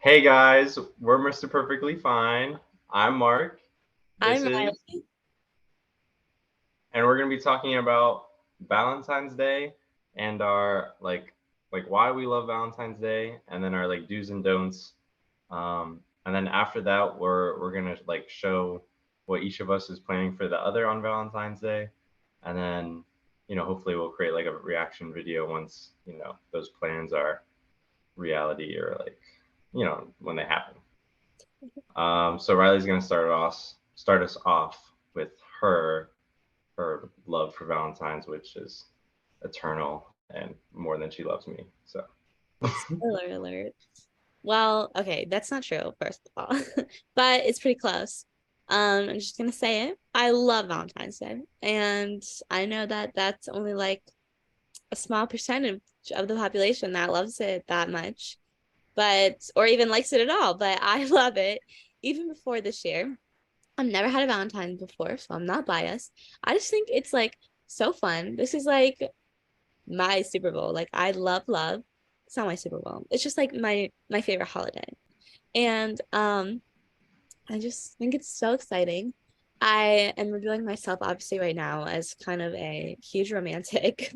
Hey guys, we're Mr. Perfectly Fine. I'm Mark. I'm This is, Riley. and we're gonna be talking about Valentine's Day and our like why we love Valentine's Day, and then our like do's and don'ts. And then after that, we're gonna like show what each of us is planning for the other on Valentine's Day, and then hopefully we'll create like a reaction video once those plans are reality or like when they happen. So Riley's gonna start us off with her love for Valentine's, which is eternal and more than she loves me. So Spoiler alert. Well, okay, that's not true, first of all, but it's pretty close. I'm just gonna say it. I love Valentine's Day, and I know that that's only like a small percentage of the population that loves it that much, but or even likes it at all. But I love it. Even before this year, I've never had a Valentine's before, so I'm not biased. I just think it's like so fun. This is like my Super Bowl. Like I love love. It's not my Super Bowl. It's just like my favorite holiday. And I just think it's so exciting. I am revealing myself obviously right now as kind of a huge romantic,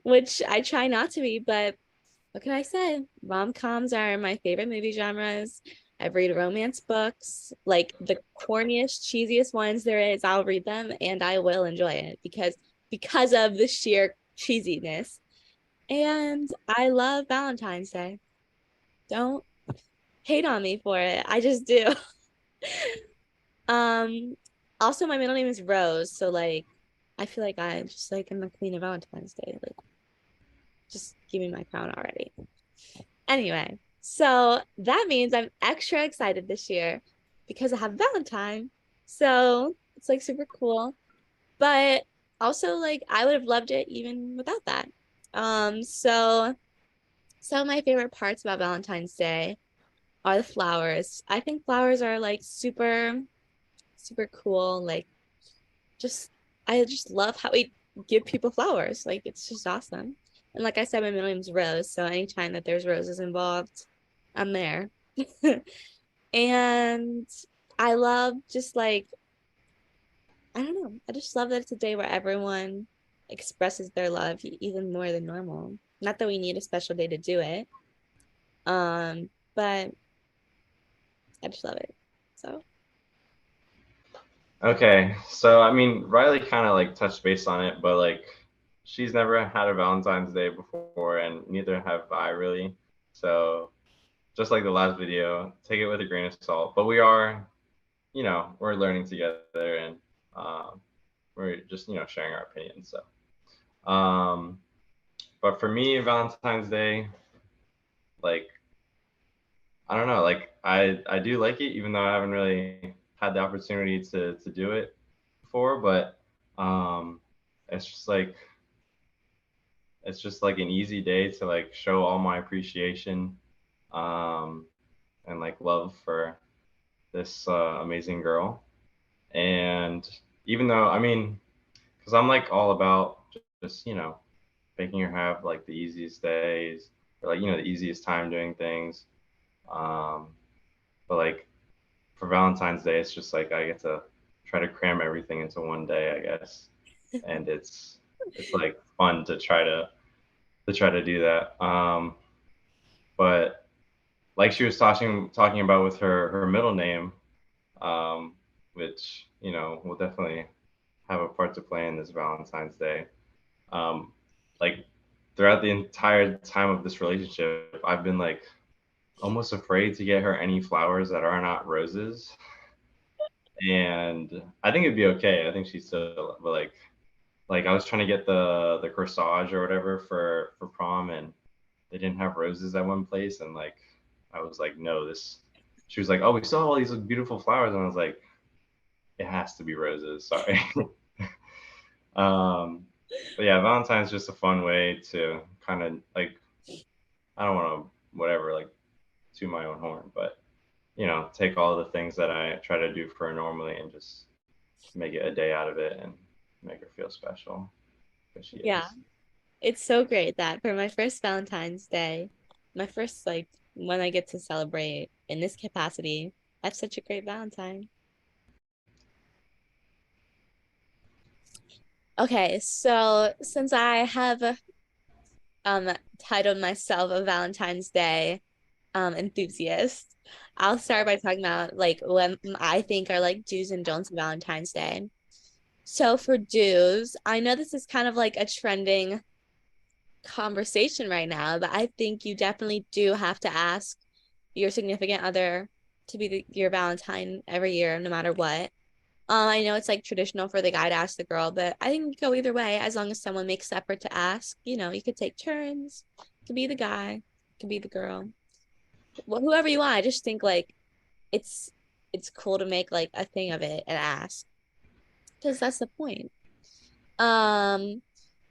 which I try not to be, but what can I say? Rom-coms are my favorite movie genres. I read romance books, like the corniest, cheesiest ones there is, I'll read them and I will enjoy it because of the sheer cheesiness. And I love Valentine's Day. Don't hate on me for it. I just do. Um, Also my middle name is Rose, so like I feel like I just like I'm the queen of Valentine's Day. Like just give me my crown already. Anyway, so that means I'm extra excited this year because I have Valentine. So it's like super cool. But also like I would have loved it even without that. So some of my favorite parts about Valentine's Day are the flowers. I think flowers are like super, super cool. Like just I just love how we give people flowers. Like it's just awesome. And like I said, my middle name's Rose, so anytime that there's roses involved, I'm there. And I love just like I don't know. I just love that it's a day where everyone expresses their love even more than normal. Not that we need a special day to do it. But I just love it. So okay, so I mean Riley kind of like touched base on it, but like she's never had a Valentine's Day before, and neither have I really. So just like the last video, take it with a grain of salt. But we are, we're learning together, and um, we're just sharing our opinions. So but for me, Valentine's Day, like I don't know, like I do like it, even though I haven't really had the opportunity to do it before. But um, it's just like an easy day to like show all my appreciation um, and like love for this amazing girl. And even though I mean, because I'm like all about just making her have like the easiest days or like the easiest time doing things. Um, but like for Valentine's Day, it's just like I get to try to cram everything into one day, I guess, and it's like fun to try to do that. But like she was talking about with her middle name, um, which will definitely have a part to play in this Valentine's Day. Um, like throughout the entire time of this relationship, I've been like almost afraid to get her any flowers that are not roses. And I think it'd be okay. I think she's still, but like I was trying to get the corsage or whatever for prom, and they didn't have roses at one place, and like I was like, no, this. She was like, oh, we saw all these beautiful flowers, and I was like, it has to be roses. Sorry. um, but yeah, Valentine's just a fun way to kind of like I don't want to whatever like to my own horn, but take all the things that I try to do for her normally and just make it a day out of it and make her feel special because she yeah, is. it's so great that for my first Valentine's Day, my first like when I get to celebrate in this capacity, I have such a great Valentine. Okay, so since I have um titled myself a Valentine's Day enthusiast, I'll start by talking about like what I think are like do's and don'ts of Valentine's Day. So for do's, I know this is kind of like a trending conversation right now, but I think you definitely do have to ask your significant other to be your Valentine every year, no matter what. I know it's like traditional for the guy to ask the girl, but I think go either way as long as someone makes effort to ask. You know, you could take turns. It could be the guy, it could be the girl. Well, whoever you want. I just think like it's it's cool to make like a thing of it and ask because that's the point. Um,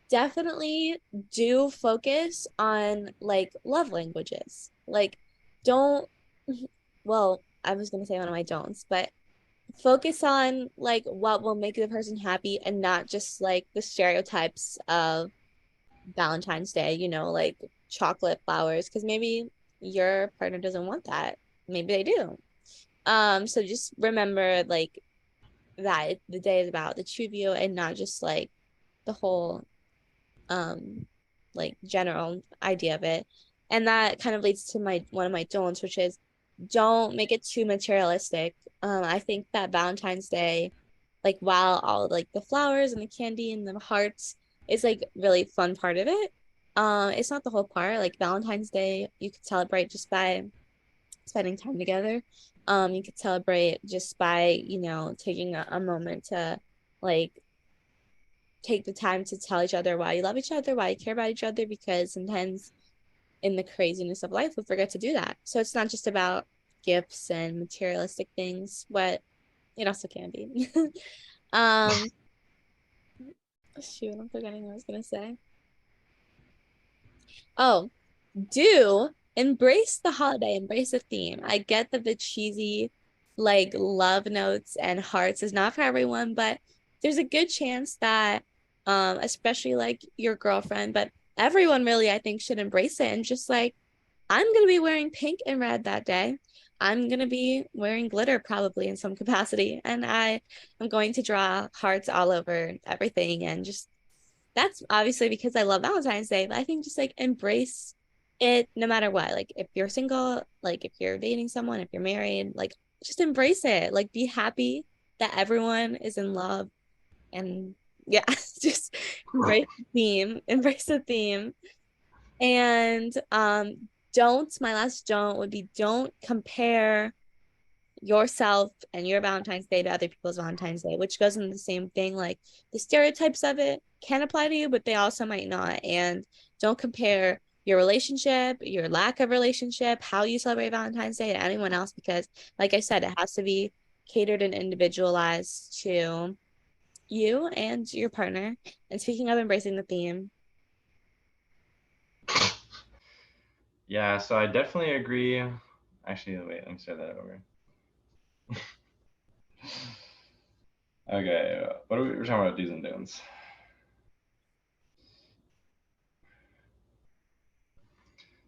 Definitely do focus on like love languages. Like, don't, well, I was gonna say one of my don'ts, but focus on like what will make the person happy and not just like the stereotypes of Valentine's Day, you know, like chocolate flowers, because maybe your partner doesn't want that. Maybe they do. So just remember like that the day is about the two of you and not just like the whole um general idea of it. And that kind of leads to my one of my don'ts, which is don't make it too materialistic. I think that Valentine's Day, like while all like the flowers and the candy and the hearts is like really fun part of it, it's not the whole part. Like Valentine's Day you could celebrate just by spending time together. You could celebrate just by, you know, taking a moment to like take the time to tell each other why you love each other, why you care about each other, because sometimes in the craziness of life, we forget to do that. So it's not just about gifts and materialistic things, but it also can be. um, Shoot, I'm forgetting what I was gonna say. Oh, do embrace the holiday, embrace the theme. I get that the cheesy, like love notes and hearts is not for everyone, but there's a good chance that, especially like your girlfriend, but everyone really, I think, should embrace it and just like, I'm gonna be wearing pink and red that day. I'm gonna be wearing glitter probably in some capacity, and I am going to draw hearts all over everything and just that's obviously because I love Valentine's Day, but I think just like embrace it no matter what. Like if you're single, like if you're dating someone, if you're married, like just embrace it. Like be happy that everyone is in love and yeah, just embrace the theme, embrace the theme. And don't, my last don't would be don't compare yourself and your Valentine's Day to other people's Valentine's Day, which goes in the same thing. Like the stereotypes of it can apply to you, but they also might not. And don't compare your relationship, your lack of relationship, how you celebrate Valentine's Day to anyone else, because, like I said, it has to be catered and individualized to you and your partner. And speaking of embracing the theme, Yeah, so I definitely agree. Actually, wait, let me start that over. Okay, what are we we're talking about do's and don'ts.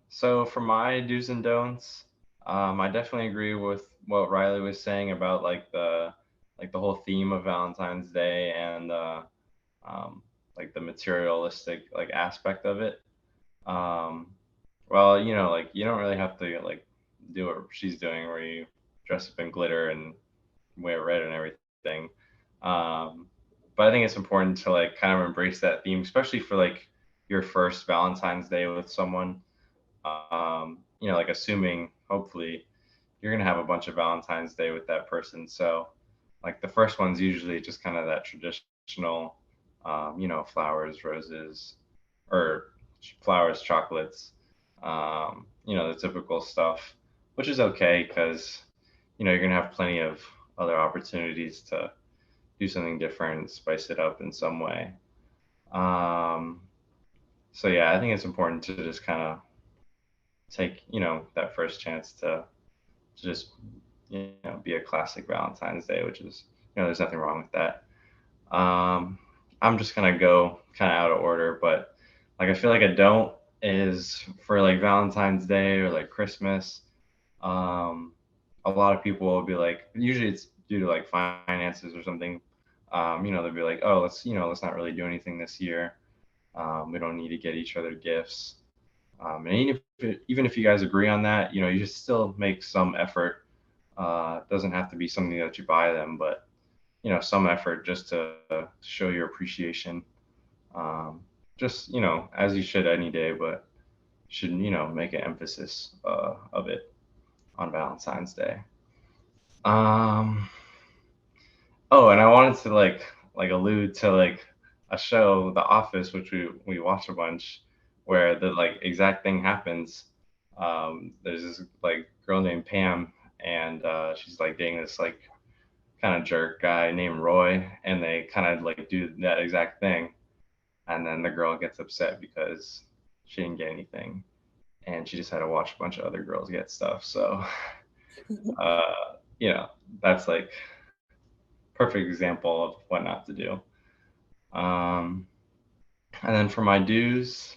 So for my do's and don'ts, I definitely agree with what Riley was saying about like the whole theme of Valentine's Day and um, like the materialistic like aspect of it. Um, well, you know, like you don't really have to like do what she's doing, where you dress up in glitter and wear red and everything. Um, but I think it's important to like kind of embrace that theme, especially for like your first Valentine's Day with someone. You know, like assuming hopefully you're gonna have a bunch of Valentine's Day with that person. So like the first one's usually just kind of that traditional, you know, flowers, roses, or flowers, chocolates, you know, the typical stuff, which is okay because you know you're gonna have plenty of other opportunities to do something different, spice it up in some way. Um, so yeah, I think it's important to just kind of take you know that first chance to just you know be a classic Valentine's Day, which is you know there's nothing wrong with that. Um, I'm just gonna go kind of out of order, but like I feel like I don't is for like Valentine's Day or like Christmas. Um, a lot of people will be like, usually it's due to like finances or something. They'll be like, oh, let's not really do anything this year. We don't need to get each other gifts. And even if you guys agree on that, you should still make some effort. It doesn't have to be something that you buy them, but some effort just to show your appreciation. Um, just as you should any day, but should make an emphasis of it on Valentine's Day. Um, oh, and I wanted to like allude to like a show, The Office, which we watch a bunch, where the like exact thing happens. There's this like girl named Pam, and she's like dating this like kind of jerk guy named Roy, and they kind of like do that exact thing, and then the girl gets upset because she didn't get anything, and she just had to watch a bunch of other girls get stuff. So, uh, you know, that's like perfect example of what not to do. Um, and then for my dues,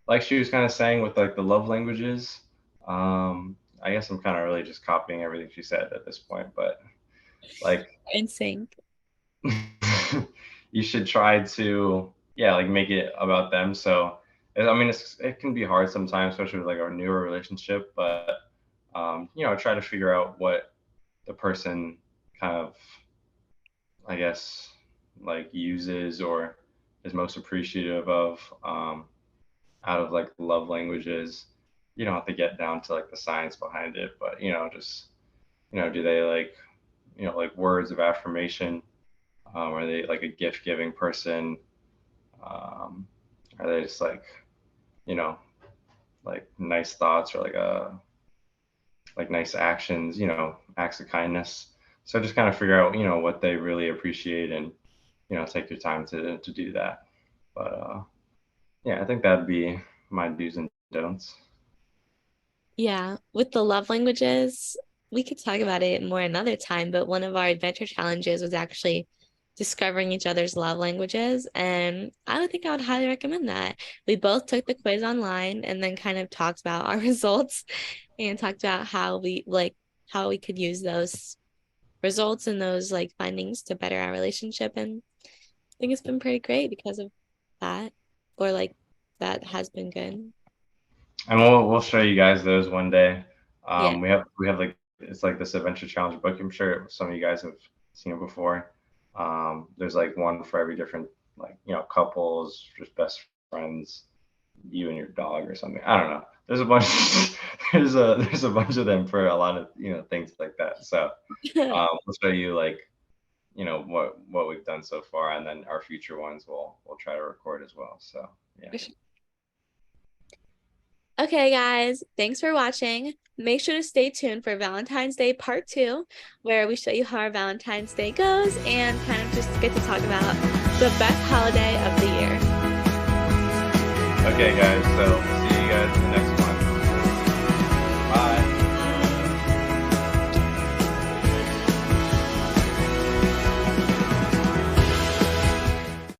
like she was kind of saying with like the love languages, I guess I'm kind of really just copying everything she said at this point, but like In sync. you should try to, yeah, like make it about them. So I mean it can be hard sometimes, especially with like our newer relationship, but try to figure out what the person kind of, I guess, like uses or is most appreciative of, out of like love languages. You don't have to get down to like the science behind it, but just do they like like words of affirmation? Are they like a gift giving person? Um, are they just you know like nice thoughts or like nice actions? Acts of kindness. So just kind of figure out what they really appreciate, and take your time to do that. But yeah, I think that'd be my do's and don'ts. Yeah, with the love languages, we could talk about it more another time, but one of our adventure challenges was actually discovering each other's love languages. And I would think I would highly recommend that. We both took the quiz online and then kind of talked about our results and talked about how we could use those results and those like findings to better our relationship. And I think it's been pretty great because of that, or like that has been good. And we'll show you guys those one day. Yeah. We have like it's like this adventure challenge book. I'm sure some of you guys have seen it before. There's like one for every different like couples, just best friends, you and your dog or something. I don't know. There's a bunch. There's a bunch of them for a lot of things like that. So we'll show you like what we've done so far, and then our future ones we'll try to record as well. So yeah. Okay, guys, thanks for watching. Make sure to stay tuned for Valentine's Day Part 2, where we show you how our Valentine's Day goes and kind of just get to talk about the best holiday of the year. Okay, guys. So see you